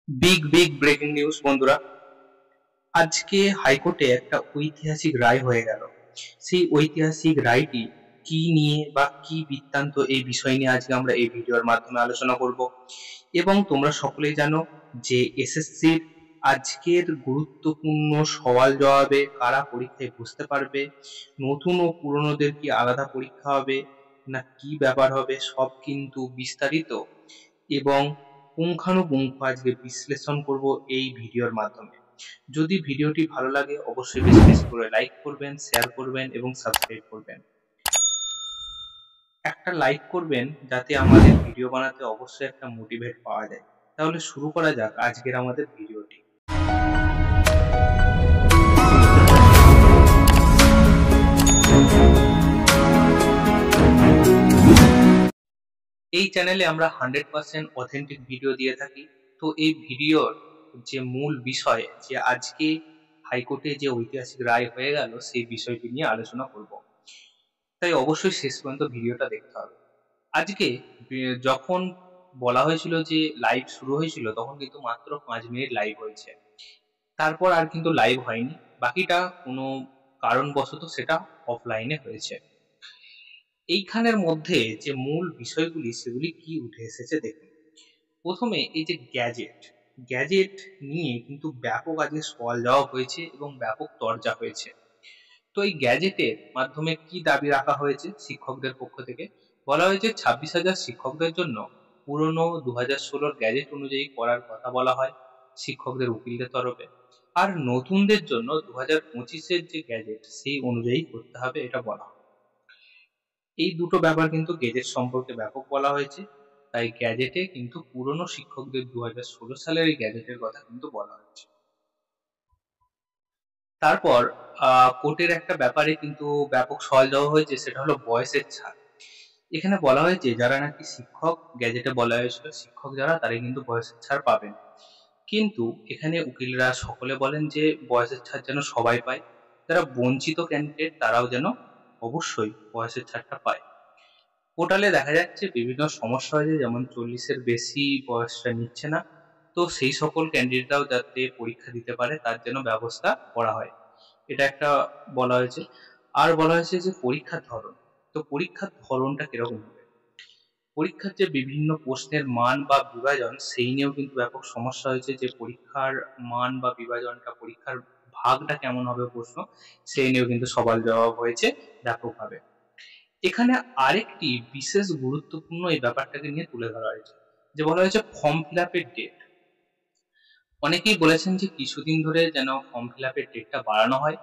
Big breaking news বন্ধুরা। আজকে হাইকোর্টে একটা ঐতিহাসিক রায় হয়ে গেল। সেই ঐতিহাসিক রায়টি কি নিয়ে বা কি বৃত্তান্ত, এই বিষয় নিয়ে আজকে আমরা এই ভিডিওর মাধ্যমে আলোচনা করব। এবং তোমরা সকলেই জানো যে এসএসসির আজকের গুরুত্বপূর্ণ সওয়াল জবাবে কারা পরীক্ষায় বসতে পারবে, নতুন ও পুরনোদের কি আলাদা পরীক্ষা হবে না কি ব্যাপার হবে, সব কিন্তু বিস্তারিত এবং পুঙ্খানুপুঙ্খ আজকে বিশ্লেষণ করব এই ভিডিওর মাধ্যমে। যদি ভিডিওটি ভালো লাগে অবশ্যই বেশি বেশি করে লাইক করবেন, শেয়ার করবেন এবং সাবস্ক্রাইব করবেন। একটা লাইক করবেন যাতে আমাদের ভিডিও বানাতে অবশ্যই একটা মোটিভেট পাওয়া যায়। তাহলে শুরু করা যাক আজকের আমাদের ভিডিওটি। এই চ্যানেলে আমরা 100% অথেন্টিক ভিডিও দিয়ে থাকি। তো এই ভিডিওর যে মূল বিষয়, যে আজকে হাইকোর্টে যে ঐতিহাসিক রায় হয়ে গেল, সেই বিষয়টি নিয়ে আলোচনা করব। তাই অবশ্যই শেষ পর্যন্ত ভিডিওটা দেখতে হবে। আজকে যখন বলা হয়েছিল যে লাইভ শুরু হয়েছিল, তখন কিন্তু মাত্র 5 মিনিট লাইভ হয়েছে, তারপর আর কিন্তু লাইভ হয়নি। বাকিটা কোনো কারণবশত সেটা অফলাইনে হয়েছে। এইখানের মধ্যে যে মূল বিষয়গুলি সেগুলি কি উঠে এসেছে দেখুন। প্রথমে এই যে গ্যাজেট নিয়ে কিন্তু ব্যাপক আজকে সওয়াল জবাব হয়েছে এবং ব্যাপক চর্চা হয়েছে। তো এই গ্যাজেটের মাধ্যমে কি দাবি রাখা হয়েছে শিক্ষকদের পক্ষ থেকে? বলা হয়েছে 26,000 শিক্ষকদের জন্য পুরনো 2016 গ্যাজেট অনুযায়ী করার কথা বলা হয় শিক্ষকদের উকিলদের তরফে। আর নতুনদের জন্য 2025-এর যে গ্যাজেট সেই অনুযায়ী করতে হবে, এটা বলা হয়। এই দুটো ব্যাপার কিন্তু গ্যাজেট সম্পর্কে ব্যাপক বলা হয়েছে। তাই গ্যাজেটে কিন্তু পুরনো শিক্ষকদের 2016 সালের এই গ্যাজেটের কথা কিন্তু বলা হয়েছে। তারপর কোর্টের একটা ব্যাপারে কিন্তু ব্যাপক সওয়াল দেওয়া হয়েছে, সেটা হলো বয়সের ছাড়। এখানে বলা হয়েছে যারা নাকি শিক্ষক, গ্যাজেটে বলা হয়েছিল শিক্ষক যারা, তারা কিন্তু বয়সের ছাড় পাবেন। কিন্তু এখানে উকিলরা সকলে বলেন যে বয়সের ছাড় যেন সবাই পায়, যারা বঞ্চিত ক্যান্ডিডেট তারাও যেন অবশ্যই বয়সের ছাড়টা পায়। পোর্টালে দেখা যাচ্ছে বিভিন্ন সমস্যা হয়েছে, যেমন 40-এর বেশি বয়সটা নিচ্ছে না। তো সেই সকল ক্যান্ডিডেটরাও যাতে পরীক্ষা দিতে পারে তার জন্য ব্যবস্থা করা হয়, এটা একটা বলা হয়েছে। আর বলা হয়েছে যে পরীক্ষার ধরন, তো পরীক্ষার ধরনটা কিরকম হবে, পরীক্ষার যে বিভিন্ন প্রশ্নের মান বা বিভাজন সেই নিয়েও কিন্তু ব্যাপক সমস্যা হয়েছে, যে পরীক্ষার মান বা বিভাজনটা, পরীক্ষার ভাগটা কেমন হবে প্রশ্ন, সেই নিয়েও কিন্তু সওয়াল জবাব হয়েছে ব্যাপকভাবে। এখানে আরেকটি বিশেষ গুরুত্বপূর্ণ এই ব্যাপারটাকে নিয়ে তুলে ধরা হয়েছে, যে বলা হয়েছে ফর্ম ফিল আপের ডেট। অনেকেই বলেছেন যে কিছুদিন ধরে যেন ফর্ম ফিল আপের ডেটটা বাড়ানো হয়।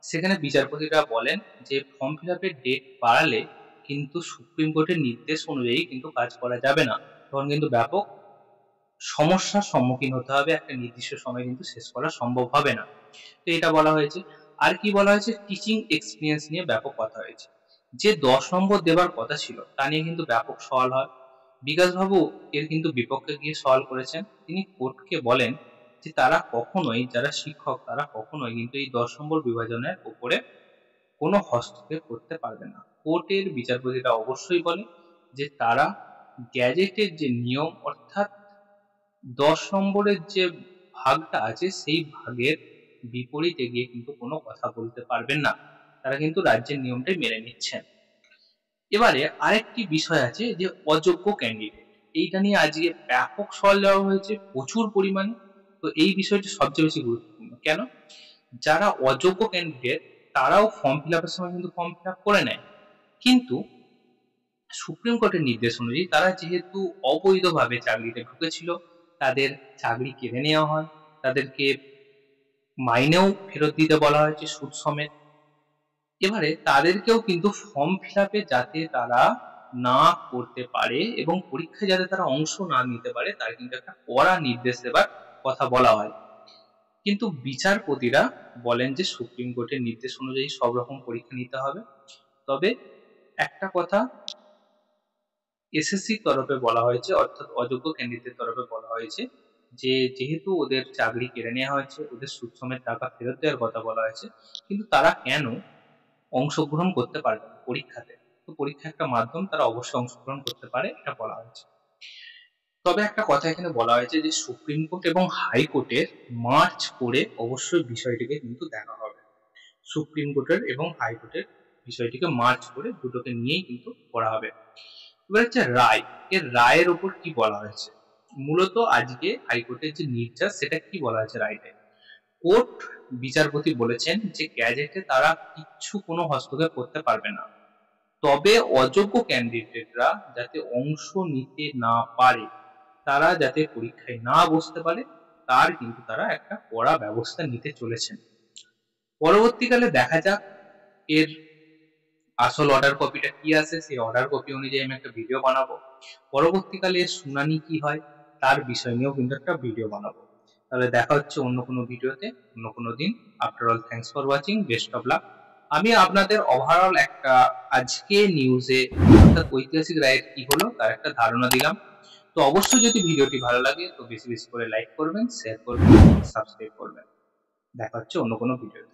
সেখানে বিচারপতিরা বলেন যে ফর্ম ফিল আপের ডেট বাড়ালে কিন্তু সুপ্রিম কোর্টের নির্দেশ অনুযায়ী কিন্তু কাজ করা যাবে না, তখন কিন্তু ব্যাপক সমস্যার সম্মুখীন হতে হবে, একটা নির্দিষ্ট সময় কিন্তু শেষ করা সম্ভব হবে না। তো এটা বলা হয়েছে। আর কি বলা হয়েছে, টিচিং এক্সপিরিয়েন্স নিয়ে ব্যাপক কথা হয়েছে। যে 10 নম্বর দেবার কথা ছিল তা নিয়ে কিন্তু ব্যাপক সওয়াল হয়। বিকাশ বাবু এর কিন্তু বিপক্ষে গিয়ে সওয়াল করেছেন। তিনি কোর্টকে বলেন যে তারা কখনোই, যারা শিক্ষক তারা কখনোই কিন্তু এই 10 নম্বর বিভাজনের উপরে কোনো হস্তক্ষেপ করতে পারবে না। কোর্টের বিচারপতিরা অবশ্যই বলে যে তারা গ্যাজেটের যে নিয়ম, অর্থাৎ 10 নম্বরের যে ভাগটা আছে সেই ভাগের বিপরীতে গিয়ে কিন্তু কোনো কথা বলতে পারবেন না। তারা কিন্তু রাজ্যের নিয়মটাই মেনে নিচ্ছেন। এবারে আরেকটি বিষয় আছে, যে অযোগ্য ক্যান্ডিডেট, এইটা নিয়ে আজকে ব্যাপক সওয়াল দেওয়া হয়েছে প্রচুর পরিমাণে। তো এই বিষয়টি সবচেয়ে বেশি গুরুত্বপূর্ণ কেন, যারা অযোগ্য ক্যান্ডিডেট তারাও ফর্ম ফিল আপের সময় কিন্তু ফর্ম ফিল আপ করে নেয়, কিন্তু সুপ্রিম কোর্টের নির্দেশ অনুযায়ী তারা যেহেতু অবৈধভাবে চাকরিতে ঢুকেছিল, তাদের চাকরি কেড়ে নেওয়া হয়, তাদেরকে মাইনেও ফেরত দিতে বলা হয়েছে সুদ সমেত। এবারে তাদেরকেও কিন্তু ফর্ম ফিল আপে যাতে তারা না করতে পারে এবং পরীক্ষায় যাতে তারা অংশ না নিতে পারে, তার কিন্তু একটা কড়া নির্দেশ দেবার কথা বলা হয়। কিন্তু বিচারপতিরা বলেন যে সুপ্রিম কোর্টের নির্দেশ অনুযায়ী সব রকম পরীক্ষা নিতে হবে। তবে একটা কথা এসএসসির তরফে বলা হয়েছে, অর্থাৎ অযোগ্য ক্যান্ডিডেটের তরফে বলা হয়েছে, যে যেহেতু ওদের চাকরি কেড়ে নেওয়া হয়েছে, ওদের সুদ সমেত টাকা ফেরত দেওয়ার কথা বলা হয়েছে, কিন্তু তারা কেন অংশগ্রহণ করতে পারবে না পরীক্ষাতে? তো পরীক্ষা একটা মাধ্যম, তারা অবশ্যই অংশগ্রহণ করতে পারে, এটা বলা হয়েছে। তবে একটা কথা এখানে বলা হয়েছে যে সুপ্রিম কোর্ট এবং হাইকোর্টের মার্চ করে অবশ্যই বিষয়টিকে কিন্তু দেখা হবে। সুপ্রিম কোর্টের এবং হাইকোর্টের বিষয়টিকে মার্চ করে দুটোকে নিয়েই কিন্তু করা হবে। এবার হচ্ছে রায়, এর রায়ের উপর কি বলা হয়েছে। মূলত আজকে হাইকোর্টের যে নির্দেশ সেটা কি বলা হয়েছে রায়টায়। কোর্ট বিচারপতি বলেছেন যে গ্যাজেটে তারা কিচ্ছু কোনো হস্তক্ষেপ করতে পারবে না, তবে অযোগ্য ক্যান্ডিডেটরা যাতে অংশ নিতে না পারে, তারা যাতে পরীক্ষায় না বসতে পারে, তার কিন্তু তারা একটা কড়া ব্যবস্থা নিতে চলেছেন। পরবর্তীকালে দেখা যাক এর আসল অর্ডার কপিটা কি আসে, সেই অর্ডার কপি অনুযায়ী আমি একটা ভিডিও বানাবো। পরবর্তীকালে এর শুনানি কি হয় তার বিষয় নিয়েও কিন্তু একটা ভিডিও বানাবো। তাহলে দেখা হচ্ছে অন্য কোনো ভিডিওতে, অন্য কোনো দিন। After all, thanks for watching, best of luck. আমি আপনাদের ওভারঅল একটা আজকে নিউজে অর্থাৎ ঐতিহাসিক রায়ের কি হলো তার একটা ধারণা দিলাম। তো অবশ্যই যদি ভিডিওটি ভালো লাগে তো বেশি বেশি করে লাইক করবেন, শেয়ার করবেন, সাবস্ক্রাইব করবেন। দেখা হচ্ছে অন্য কোনো ভিডিও।